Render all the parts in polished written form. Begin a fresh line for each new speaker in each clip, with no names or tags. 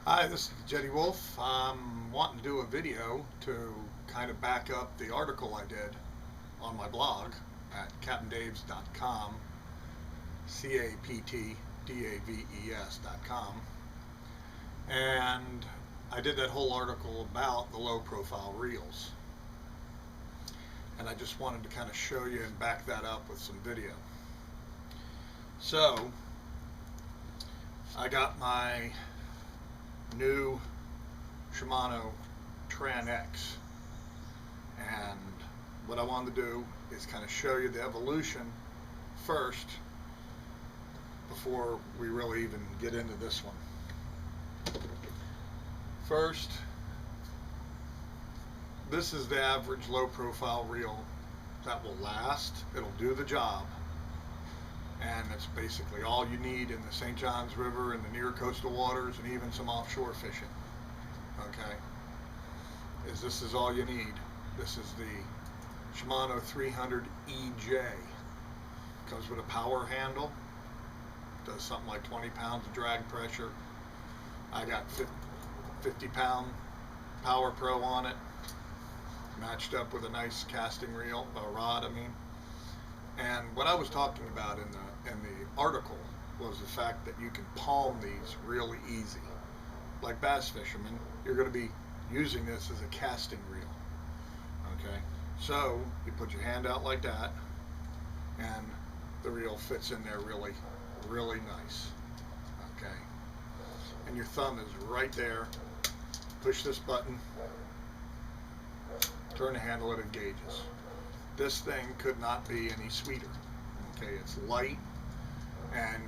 Hi, this is Jetty Wolf. I'm wanting to do a video to kind of back up the article I did on my blog at captdaves.com, CAPTDAVES.com. And I did that whole article about the low profile reels. And I just wanted to kind of show you and back that up with some video. So, I got my new Shimano Tran X, and what I wanted to do is kind of show you the evolution first before we really even get into this one. First, this is the average low profile reel that will last. It'll do the job, and it's basically all you need in the St. Johns River and the near coastal waters and even some offshore fishing. Okay, this is all you need. This is the Shimano 300 EJ. Comes with a power handle, does something like 20 pounds of drag pressure. I got 50-pound Power Pro on it, matched up with a nice casting reel, rod I mean. And what I was talking about in the article was the fact that you can palm these really easy. Like bass fishermen, you're going to be using this as a casting reel. Okay, so you put your hand out like that, and the reel fits in there really, really nice. Okay, and your thumb is right there. Push this button, turn the handle, it engages. This thing could not be any sweeter. Okay, it's light and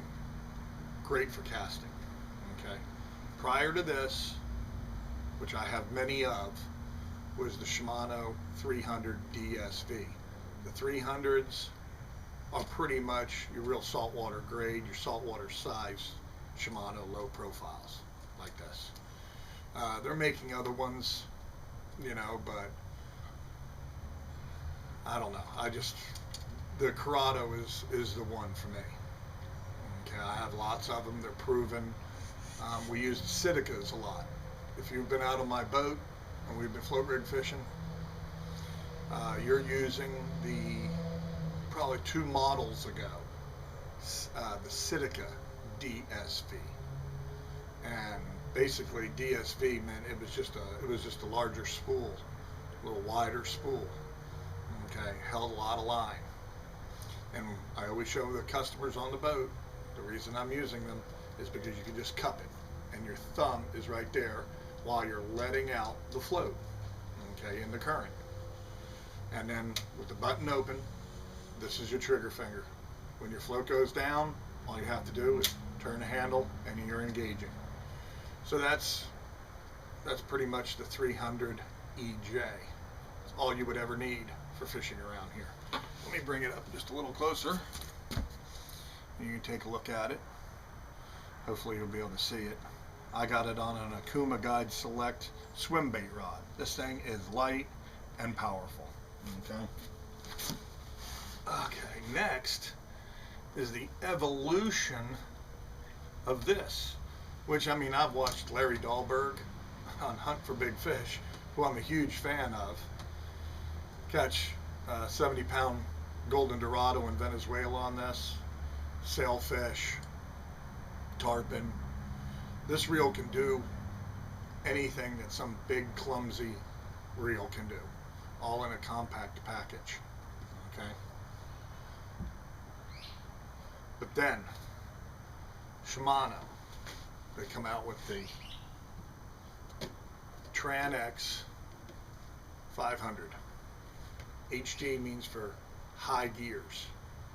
great for casting. Okay, prior to this, which I have many of, was the Shimano 300 DSV. The 300s are pretty much your real saltwater grade, your saltwater size Shimano low profiles like this. They're making other ones, you know, but I don't know. The Curado is the one for me. Okay, I have lots of them. They're proven. We use the Siticas a lot. If you've been out on my boat and we've been float rig fishing, you're using probably 2 models ago, the Sitica DSV. And basically DSV meant it was just a larger spool, a little wider spool. Okay, held a lot of line. And I always show the customers on the boat, the reason I'm using them is because you can just cup it, and your thumb is right there while you're letting out the float, okay, in the current. And then with the button open, this is your trigger finger. When your float goes down, all you have to do is turn the handle and you're engaging. So that's pretty much the 300 EJ. It's all you would ever need for fishing around here. Let me bring it up just a little closer. You can take a look at it. Hopefully you'll be able to see it. I got it on an Akuma Guide Select swim bait rod. This thing is light and powerful. Okay. Okay, next is the evolution of this, which, I mean, I've watched Larry Dahlberg on Hunt for Big Fish, who I'm a huge fan of, catch 70-pound golden dorado in Venezuela on this, sailfish, tarpon. This reel can do anything that some big clumsy reel can do, all in a compact package. Okay, but then Shimano, they come out with the Tran X 500. HG means for high gears.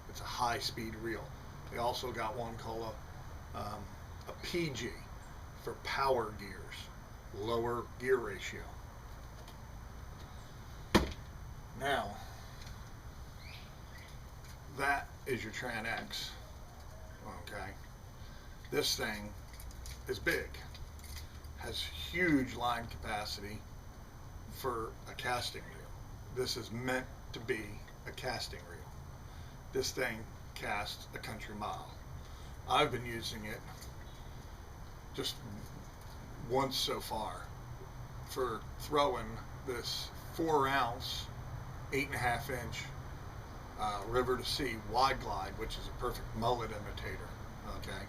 It's a high speed reel. They also got one called a PG for power gears, lower gear ratio. Now, that is your Tran X. Okay, this thing is big, has huge line capacity for a casting reel. This is meant to be a casting reel. This thing casts a country mile. I've been using it just once so far for throwing this 4-ounce, 8.5-inch river to sea wide glide, which is a perfect mullet imitator. Okay.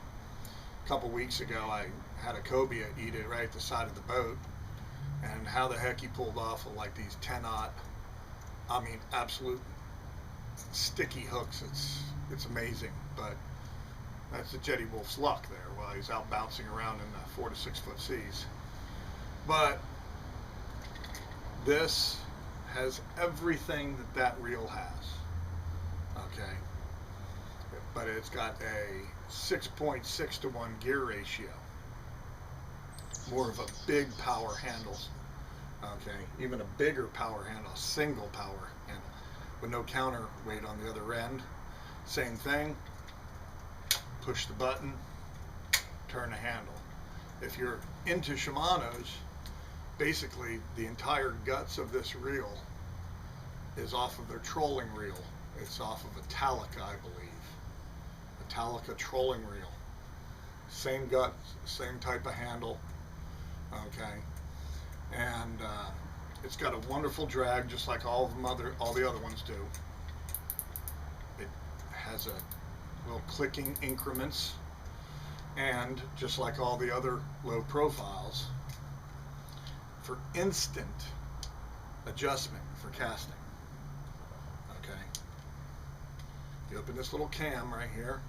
A couple weeks ago, I had a cobia eat it right at the side of the boat, and how the heck he pulled off with like these 10-aught, I mean, absolute sticky hooks. It's amazing, but that's the Jetty Wolf's luck there while he's out bouncing around in the 4 to 6 foot seas. But this has everything that reel has. Okay, but it's got a 6.6 to 1 gear ratio. More of a big power handle. Okay, even a bigger power handle, single power handle with no counterweight on the other end. Same thing. Push the button, turn the handle. If you're into Shimano's, basically the entire guts of this reel is off of their trolling reel. It's off of Italica, I believe. Italica trolling reel. Same guts, same type of handle. Okay, and it's got a wonderful drag, just like all the other ones do. It has a little clicking increments, and just like all the other low profiles, for instant adjustment for casting. Okay, you open this little cam right here,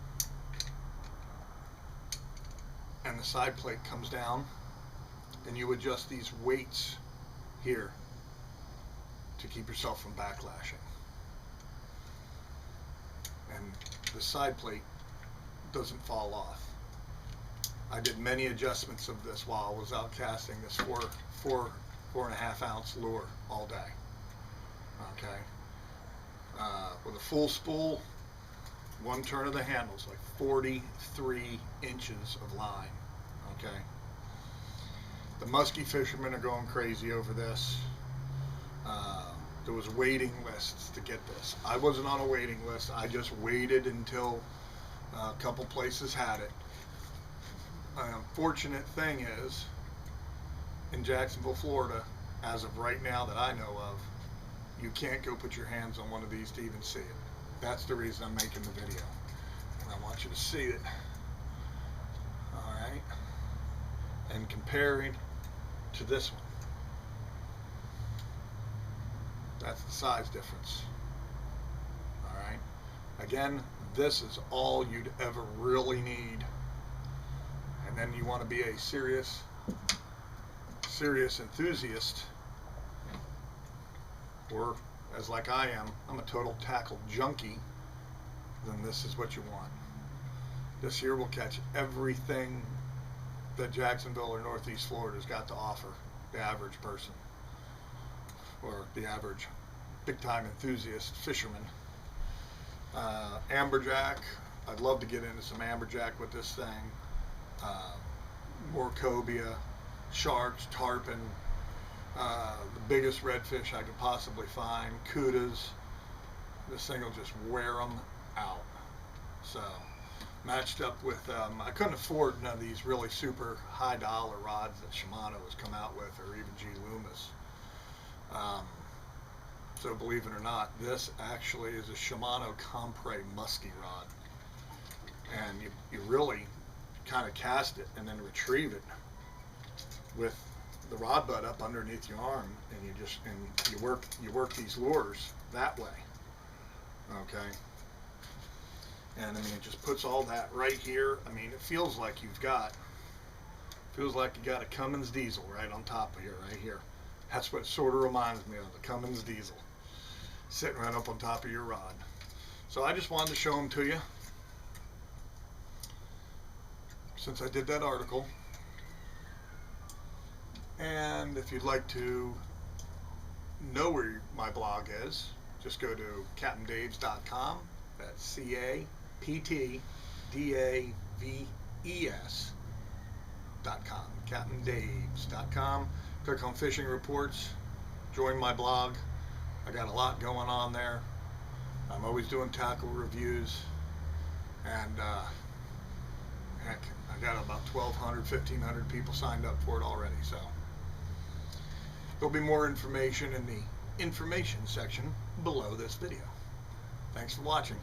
and the side plate comes down, and you adjust these weights here to keep yourself from backlashing. And the side plate doesn't fall off. I did many adjustments of this while I was out casting this 4.5 ounce lure all day. Okay, with a full spool, one turn of the handles, like 43 inches of line. Okay, the musky fishermen are going crazy over this. There was waiting lists to get this. I wasn't on a waiting list. I just waited until a couple places had it. An unfortunate thing is, in Jacksonville, Florida, as of right now that I know of, you can't go put your hands on one of these to even see it. That's the reason I'm making the video. And I want you to see it. All right. And comparing to this one. That's the size difference. All right. Again, this is all you'd ever really need. And then you want to be a serious enthusiast, or as like I am, I'm a total tackle junkie, then this is what you want. This here will catch everything that Jacksonville or Northeast Florida's got to offer the average person, or the average big-time enthusiast fisherman. Amberjack, I'd love to get into some amberjack with this thing. More cobia, sharks, tarpon, the biggest redfish I could possibly find, cudas. This thing will just wear them out. So, matched up with, I couldn't afford none of these really super high dollar rods that Shimano has come out with, or even G. Loomis. So believe it or not, this actually is a Shimano Compre musky rod. And you really kind of cast it and then retrieve it with the rod butt up underneath your arm, and you work these lures that way. Okay. And I mean, it just puts all that right here. I mean, it feels like you got a Cummins diesel right on top of here, right here. That's what it sort of reminds me of, the Cummins diesel, sitting right up on top of your rod. So I just wanted to show them to you, since I did that article. And if you'd like to know where my blog is, just go to captaindaves.com. That's CaptainDaves.com. CaptainDaves.com. Click on fishing reports. Join my blog. I got a lot going on there. I'm always doing tackle reviews, and Heck, I got about 1,200, 1,500 people signed up for it already, so there'll be more information in the information section below this video. Thanks for watching.